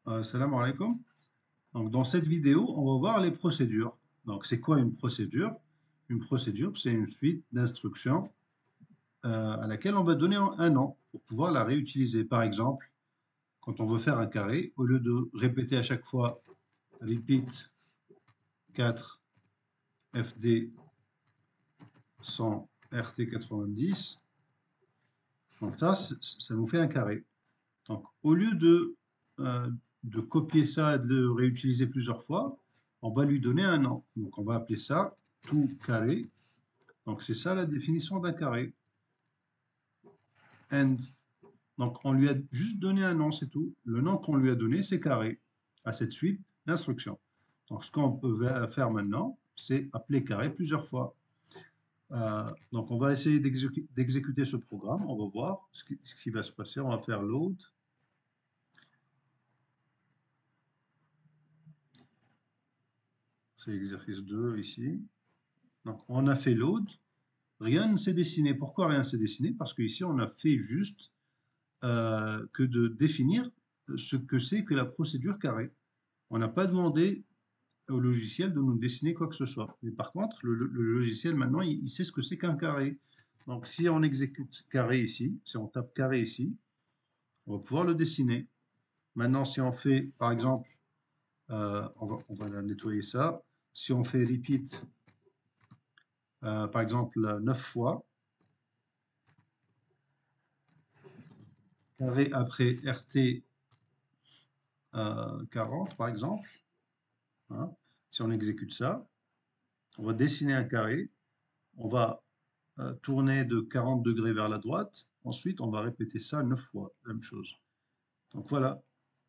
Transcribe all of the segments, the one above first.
Salam alaikum. Donc, dans cette vidéo, on va voir les procédures. Donc, c'est quoi une procédure? Une procédure, c'est une suite d'instructions à laquelle on va donner un nom pour pouvoir la réutiliser. Par exemple, quand on veut faire un carré, au lieu de répéter à chaque fois repeat 4 FD 100 RT 90, donc ça nous fait un carré. Donc, au lieu de copier ça et de le réutiliser plusieurs fois, on va lui donner un nom. Donc, on va appeler ça tout carré. Donc, c'est ça la définition d'un carré. And. Donc, on lui a juste donné un nom, c'est tout. Le nom qu'on lui a donné, c'est carré à cette suite d'instructions. Donc, ce qu'on peut faire maintenant, c'est appeler carré plusieurs fois. Donc, on va essayer d'exécuter ce programme. On va voir ce qui va se passer. On va faire load. C'est l'exercice 2 ici. Donc, on a fait load. Rien ne s'est dessiné. Pourquoi rien ne s'est dessiné? Parce qu'ici, on a fait juste que de définir ce que c'est que la procédure carré. On n'a pas demandé au logiciel de nous dessiner quoi que ce soit. Mais par contre, le logiciel, maintenant, il sait ce que c'est qu'un carré. Donc, si on exécute carré ici, si on tape carré ici, on va pouvoir le dessiner. Maintenant, si on fait, par exemple, on va nettoyer ça. Si on fait repeat, par exemple, 9 fois, carré après RT 40, par exemple, hein, si on exécute ça, on va dessiner un carré, on va tourner de 40 degrés vers la droite, ensuite on va répéter ça 9 fois, la même chose. Donc voilà,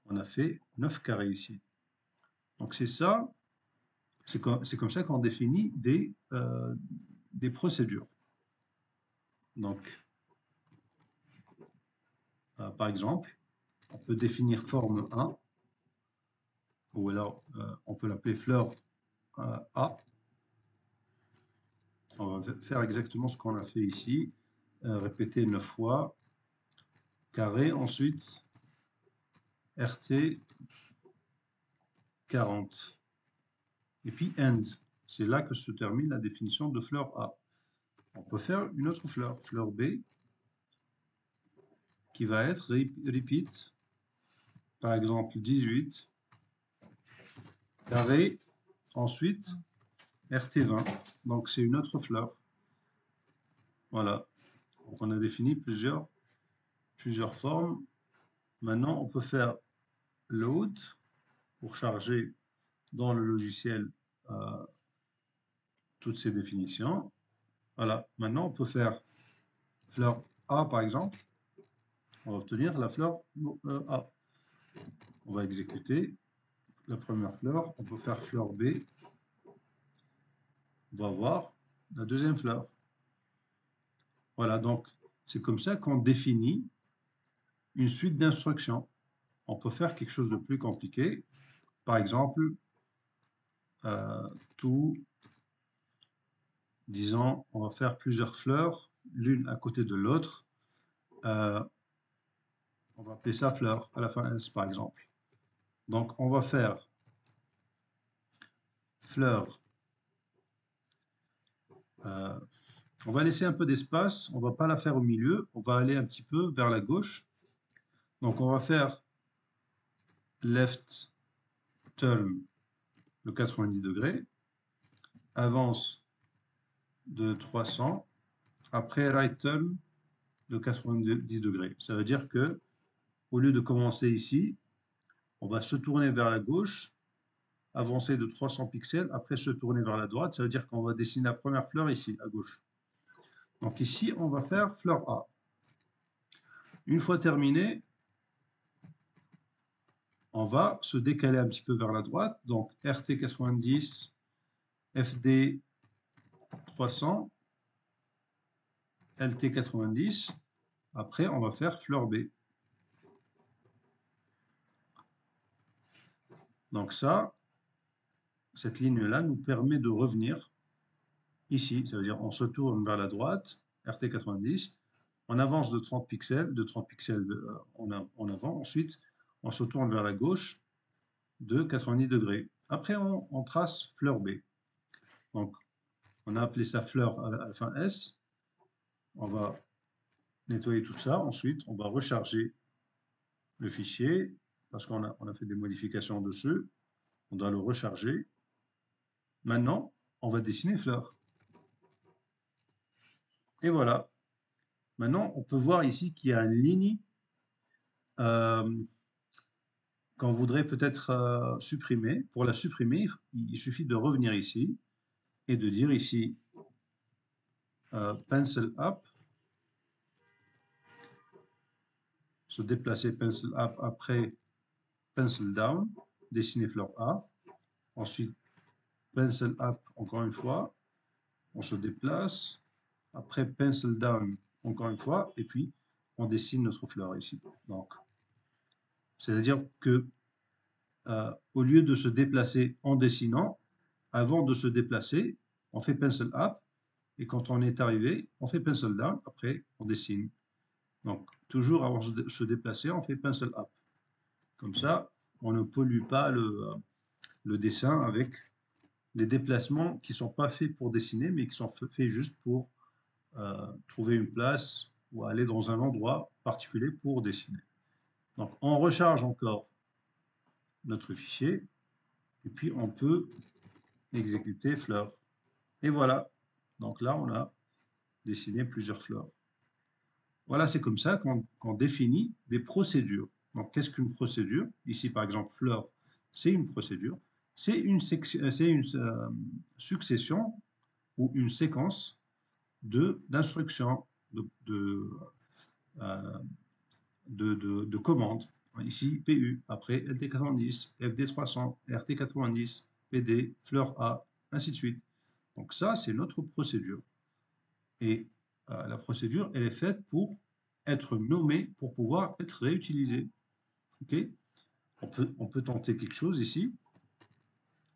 on a fait 9 carrés ici. Donc c'est ça, c'est comme ça qu'on définit des procédures. Donc, par exemple, on peut définir forme 1, ou alors on peut l'appeler fleur A. On va faire exactement ce qu'on a fait ici, répéter 9 fois, carré, ensuite RT 40. Et puis end. C'est là que se termine la définition de fleur A. On peut faire une autre fleur, fleur B, qui va être repeat, par exemple 18, carré, ensuite RT20. Donc c'est une autre fleur. Voilà. Donc on a défini plusieurs formes. Maintenant, on peut faire load pour charger dans le logiciel toutes ces définitions. Voilà. Maintenant, on peut faire fleur A, par exemple. On va obtenir la fleur A. On va exécuter la première fleur. On peut faire fleur B. On va voir la deuxième fleur. Voilà, donc c'est comme ça qu'on définit une suite d'instructions. On peut faire quelque chose de plus compliqué. Par exemple, tout, disons, on va faire plusieurs fleurs, l'une à côté de l'autre. On va appeler ça fleur, à la fin S, par exemple. Donc, on va faire fleur. On va laisser un peu d'espace, on ne va pas la faire au milieu, on va aller un petit peu vers la gauche. Donc, on va faire left turn de 90 degrés, avance de 300, après right turn de 90 degrés. Ça veut dire que au lieu de commencer ici, on va se tourner vers la gauche, avancer de 300 pixels, après se tourner vers la droite. Ça veut dire qu'on va dessiner la première fleur ici, à gauche. Donc ici, on va faire fleur A. Une fois terminé, on va se décaler un petit peu vers la droite. Donc RT 90, FD 300, LT 90. Après, on va faire fleur B. Donc ça, cette ligne-là nous permet de revenir ici. Ça veut dire on se tourne vers la droite, RT 90, on avance de 30 pixels en avant. Ensuite, on se tourne vers la gauche de 90 degrés. Après, on trace fleur B. Donc, on a appelé ça fleur à la fin S. On va nettoyer tout ça. Ensuite, on va recharger le fichier parce on a fait des modifications dessus. On doit le recharger. Maintenant, on va dessiner fleur. Et voilà. Maintenant, on peut voir ici qu'il y a une ligne qu'on voudrait peut-être supprimer. Pour la supprimer, il suffit de revenir ici et de dire ici Pencil Up, se déplacer Pencil Up après Pencil Down, dessiner fleur A. Ensuite, Pencil Up encore une fois, on se déplace. Après Pencil Down encore une fois, et puis on dessine notre fleur ici. Donc, c'est-à-dire que au lieu de se déplacer en dessinant, avant de se déplacer, on fait Pencil Up, et quand on est arrivé, on fait Pencil Down, après on dessine. Donc, toujours avant de se déplacer, on fait Pencil Up. Comme ça, on ne pollue pas le dessin avec les déplacements qui ne sont pas faits pour dessiner, mais qui sont faits juste pour trouver une place ou aller dans un endroit particulier pour dessiner. Donc, on recharge encore notre fichier, et puis on peut exécuter fleur. Et voilà. Donc là, on a dessiné plusieurs fleurs. Voilà, c'est comme ça qu'on définit des procédures. Donc, qu'est-ce qu'une procédure? Ici, par exemple, fleur, c'est une procédure. C'est une succession ou une séquence d'instructions, euh, de commandes. Ici, PU, après LT90, FD300, RT90, PD, fleur A, ainsi de suite. Donc ça, c'est notre procédure. Et la procédure, elle est faite pour être nommée, pour pouvoir être réutilisée. Okay, on peut tenter quelque chose ici.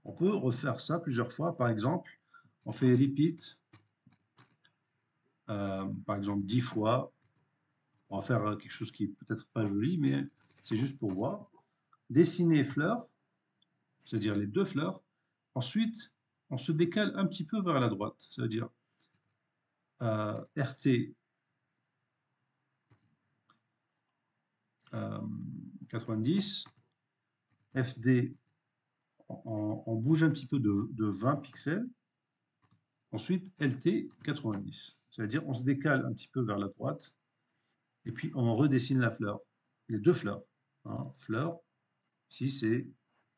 On peut refaire ça plusieurs fois. Par exemple, on fait repeat, par exemple 10 fois. On va faire quelque chose qui est peut-être pas joli, mais c'est juste pour voir. Dessiner fleurs, c'est-à-dire les deux fleurs. Ensuite, on se décale un petit peu vers la droite, c'est-à-dire RT 90, FD, on bouge un petit peu de 20 pixels. Ensuite, LT 90, c'est-à-dire on se décale un petit peu vers la droite et puis on redessine la fleur, les deux fleurs. Hein, fleur, ici c'est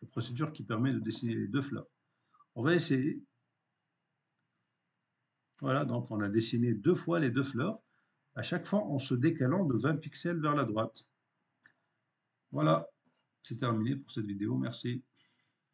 la procédure qui permet de dessiner les deux fleurs. On va essayer. Voilà, donc on a dessiné deux fois les deux fleurs, à chaque fois en se décalant de 20 pixels vers la droite. Voilà, c'est terminé pour cette vidéo, merci.